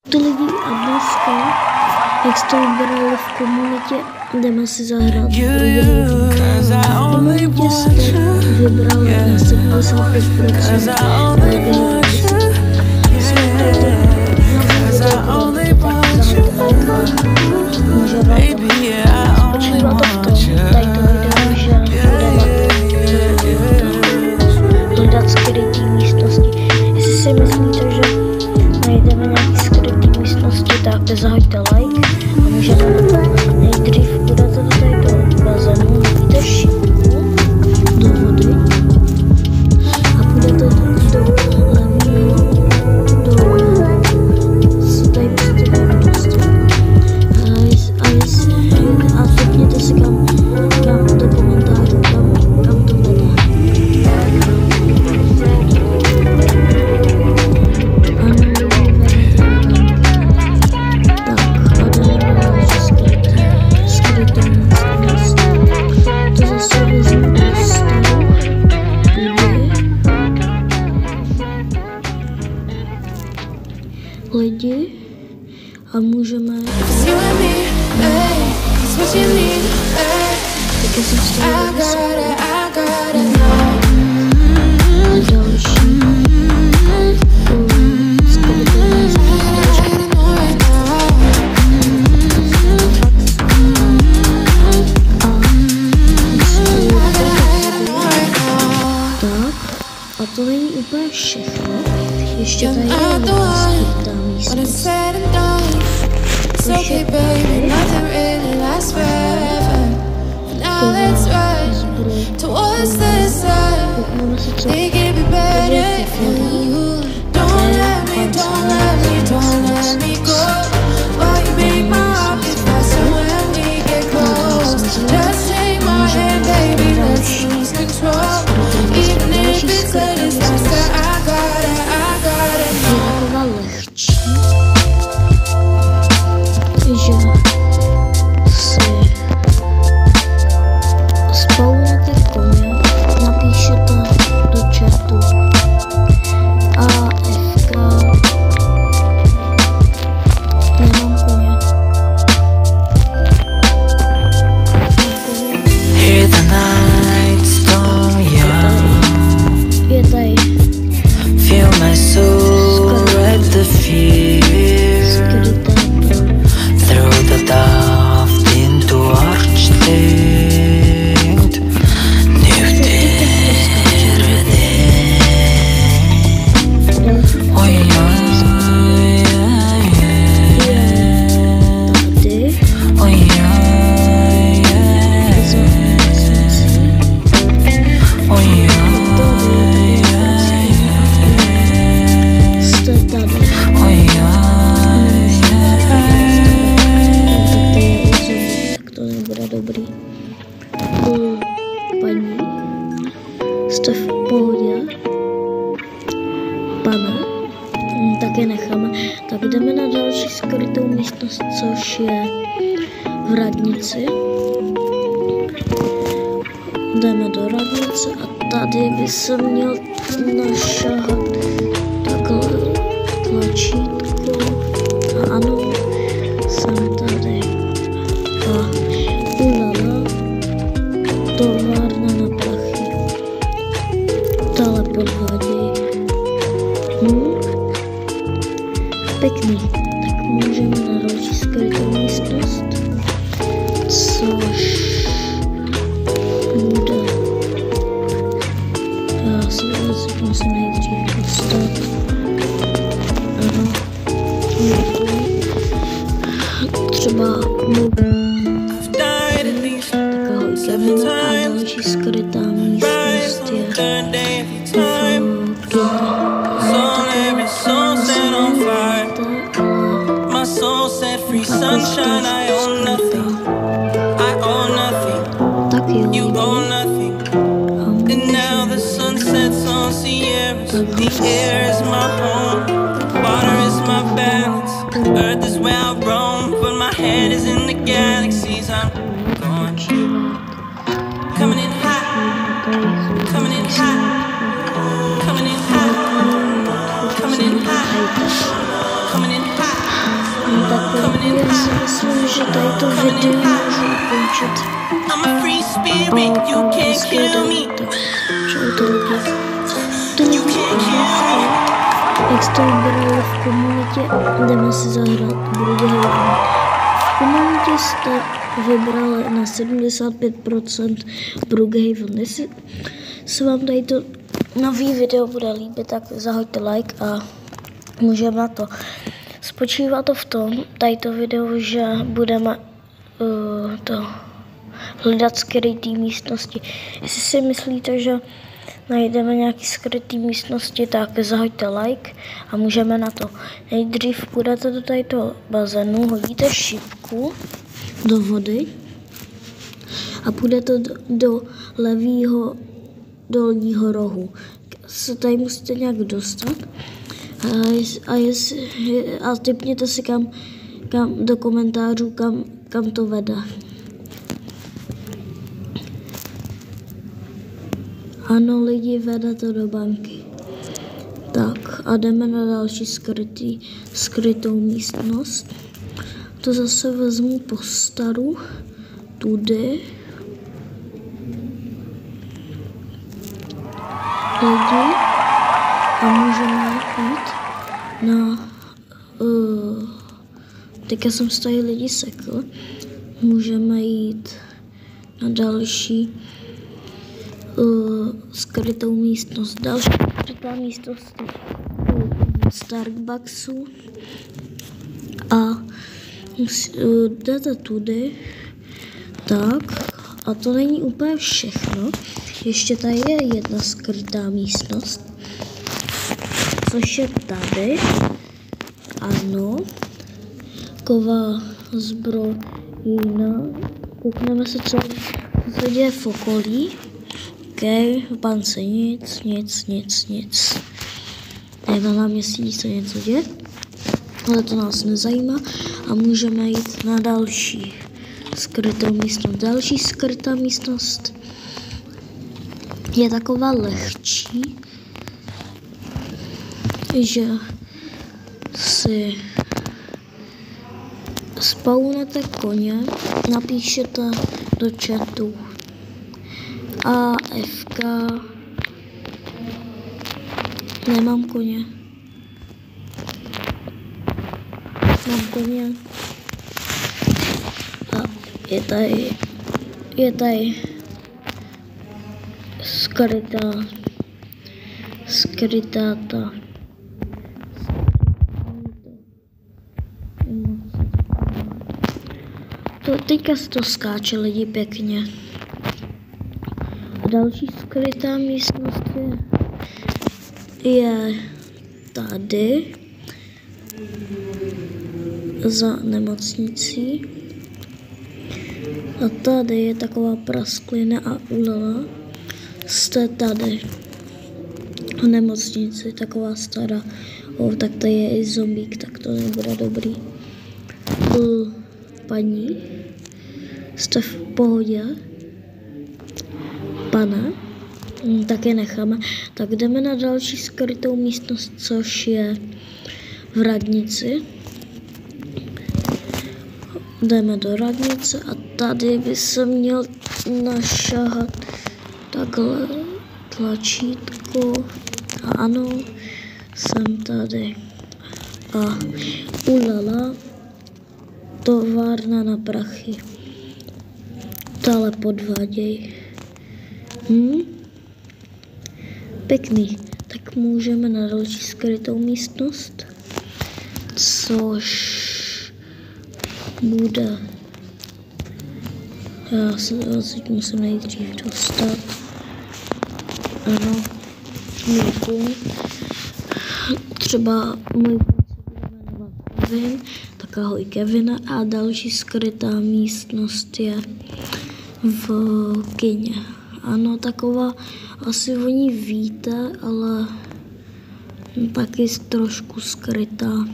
To lidi a dneska, jak jste vybrali v komunitě, jdeme si zahrát v komunitě jste vybrali na 75% hledat skrytý místnosti. Jestli si myslíte, že najdeme nějaký skrytý místnosti, tak zahoďte like a můžeme nejdřív budete tady do bazénu, navíte šipku do vody a budete do levého dole si tady postavit prostě a řekněte si kam do komentářů, kam to vede. Lidi a můžeme taky jsem stala další a to není úplně všechno. Ještě tady je skrytá místnost. Dobrý. Paní, jste v pohodě? Pane, tak je necháme. Tak jdeme na další skrytou místnost, což je v radnici. Jdeme do radnice a tady by se měl našahat takhle tlačítko. A ano, jsem tady. A továrna na prachy. Dále podvádí. Pěkný. Tak můžeme na další skrytou místnost. Což bude. Já si musím nejdřív dostat. Ano. Třeba a další skrytá místnost je coming in hot, coming in hot, coming in hot, coming in hot, coming in hot. Tak já si myslím, že tady to video můžu ukončit. I'm a free spirit, you can't kill me. Čau to lidi. Jak jste vybrali v komunitě, jdeme si zahrát Brookhaven. V komunitě jste vybrali na 75% Brookhaven. Jestli se vám tady to nový video bude líbit, tak zahoďte like a můžeme na to. Spočívá to v tom, tady to video, že budeme to hledat skrytý místnosti. Jestli si myslíte, že najdeme nějaký skrytý místnosti, tak zahoďte like a můžeme na to. Nejdřív půjdete do tadyto bazénu, hodíte šipku do vody a půjdete do levého dolního rohu. Se tady musíte nějak dostat a tipněte si kam do komentářů, kam to vede. Ano, lidi, vede to do banky. Tak a jdeme na další skrytou místnost. To zase vezmu po staru, tudy. Lidi, a můžeme jít na... teďka jsem se tady lidi sekl. Můžeme jít na další skrytou místnost. Další skrytá místnost Starbucksu a jdete tudy. Tak a to není úplně všechno. Ještě tady je jedna skrytá místnost, což je tady. Ano, taková zbrojina. Koukneme se, co se děje v okolí. OK, v bance nic. Nevím, na náměstí se něco děje, ale to nás nezajímá a můžeme jít na další skrytou místnost. Další skrytá místnost je taková lehčí, že si spawnete koně, napíšete do chatu AFK. Nemám koně. Mám koně. A je tady skrytá ta. Teďka se to skáče lidi pěkně. A další skrytá místnost je tady za nemocnicí. A tady je taková prasklina a ulala. Jste tady v nemocnici, taková stará. Tak tady je i zombík, tak to nebude dobrý. Paní, jste v pohodě? Pane? Tak je necháme. Tak jdeme na další skrytou místnost, což je v radnici. Jdeme do radnice a tady by se měl našahat takhle tlačítko. A ano, jsem tady. A ulala, továrna na prachy. Tále podváděj. Pěkný. Tak můžeme na další skrytou místnost, což bude... Já se musím nejdřív dostat. Ano, můj kůň. Třeba můj kůň se bude jmenovat Kevin, tak ahoj Kevina. A další skrytá místnost je v kině. Ano, taková, asi o ní víte, ale taky trošku skrytá.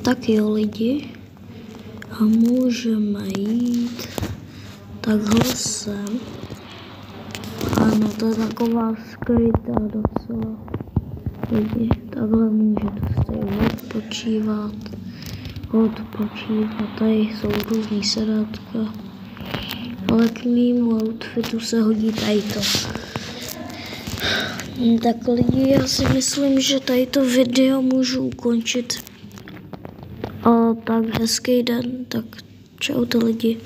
Tak jo lidi, a můžeme jít takhle sem. Ano, to je taková skrytá docela lidi, takhle můžete. tady hod počívat, tady jsou různý sedátka, ale k mému outfitu se hodí tady to. Tak lidi, já si myslím, že tady to video můžu ukončit. A tak hezký den, tak čau lidi.